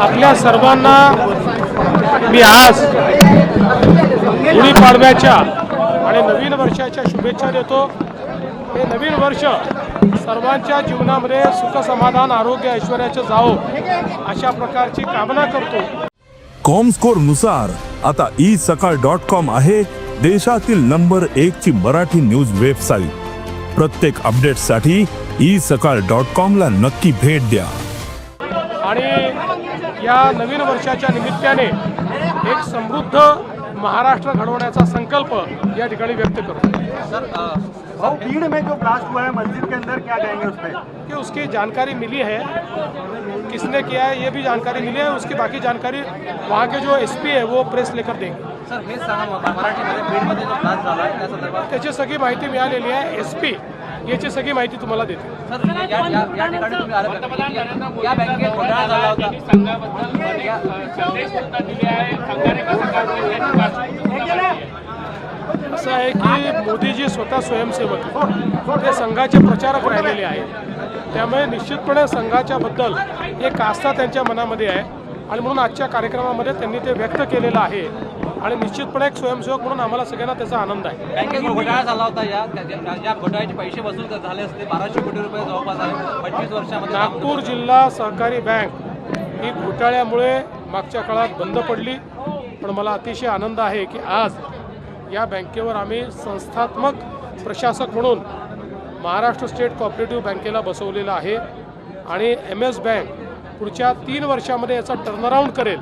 आपल्या सर्वांना मी आज गुढीपाडव्याच्या आणि नवीन वर्षाच्या शुभेच्छा देतो। हे नवीन वर्ष सर्वांच्या जीवनामध्ये सुख समाधान आरोग्य ऐश्वर्याचे जावो अशा प्रकारची कामना करतो। कॉमस्कोर नुसार आता isakal.com आहे देशातील नंबर 1 ची मराठी न्यूज वेबसाईट। प्रत्येक अपडेटसाठी isakal.com ला नक्की भेट द्या। आणि या नवीन वर्षाच्या निमित्ताने एक समृद्ध महाराष्ट्र घडवण्याचा संकल्प या ठिकाणी व्यक्त करतो। सर भीड़ में जो ब्लास्ट हुआ है मस्जिद के अंदर, क्या कहेंगे उस पर? कि उसकी जानकारी मिली है, किसने किया है ये भी जानकारी मिली है। उसकी बाकी जानकारी वहाँ के जो एसपी है वो प्रेस लेकर देंगे। सर हे सांगा मराठीमध्ये बीडमध्ये जो ब्लास्ट झाला त्या संदर्भात त्याची सगळी माहिती मिळालेली आहे। एसपी याची सगळी माहिती तुम्हाला देते। सर या ठिकाणी तुम्ही आरोप या बँकेत घोटाळा झाला होता। असं आहे की मोदीजी स्वतः स्वयंसेवक ते संघाचे प्रचारक राहिलेले आहेत, त्यामुळे निश्चितपणे संघाच्या बद्दल एक आस्था त्यांच्या मनामध्ये आहे आणि म्हणून आजच्या कार्यक्रमामध्ये त्यांनी ते व्यक्त केलेलं आहे आणि निश्चितपणे एक स्वयंसेवक म्हणून आम्हाला सगळ्यांना त्याचा आनंद आहे। बँकेत घोटाळा झाला होता, या घोटाळ्याचे पैसे वसूल झाले असते 1200 कोटी रुपये जवळपास आहे 25 वर्षामध्ये। नागपूर जिल्हा सहकारी बँक ही घोटाळ्यामुळे मागच्या काळात बंद पडली, पण मला अतिशय आनंद आहे की आज या बँकेवर आम्ही संस्थात्मक प्रशासक म्हणून महाराष्ट्र स्टेट कोऑपरेटिव्ह बँकेला बसवलेलं आहे आणि MS बँक पुढच्या 3 वर्षामध्ये याचा टर्नअराउंड करेल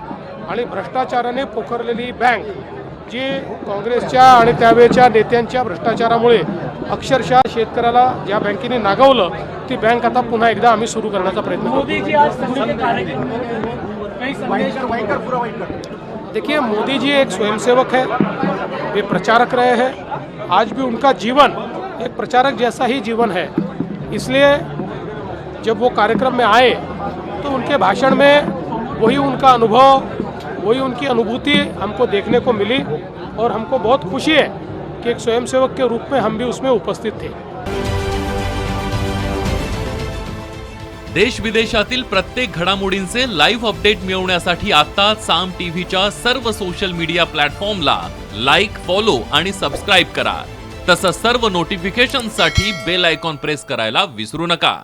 आणि भ्रष्टाचाराने पोखरलेली बँक जी काँग्रेसच्या आणि त्यावेळच्या नेत्यांच्या भ्रष्टाचारामुळे अक्षरशः शेतकऱ्याला ज्या बँकेने नागवलं ती बँक आता पुन्हा एकदा आम्ही सुरू करण्याचा प्रयत्न करतो। देखिए मोदी जी एक स्वयंसेवक है, वे प्रचारक रहे हैं, आज भी उनका जीवन एक प्रचारक जैसा ही जीवन है। इसलिए जब वो कार्यक्रम में आए तो उनके भाषण में वही उनका अनुभव, वही उनकी अनुभूति हमको देखने को मिली और हमको बहुत खुशी है कि एक स्वयंसेवक के रूप में हम भी उसमें उपस्थित थे। देश विदेशातील प्रत्येक घडामोडींचे लाईव्ह अपडेट मिळवण्यासाठी आता साम टीव्हीच्या सर्व सोशल मीडिया प्लॅटफॉर्मला लाईक, फॉलो आणि सबस्क्राईब करा। तसंच सर्व नोटिफिकेशनसाठी बेल आयकॉन प्रेस करायला विसरू नका।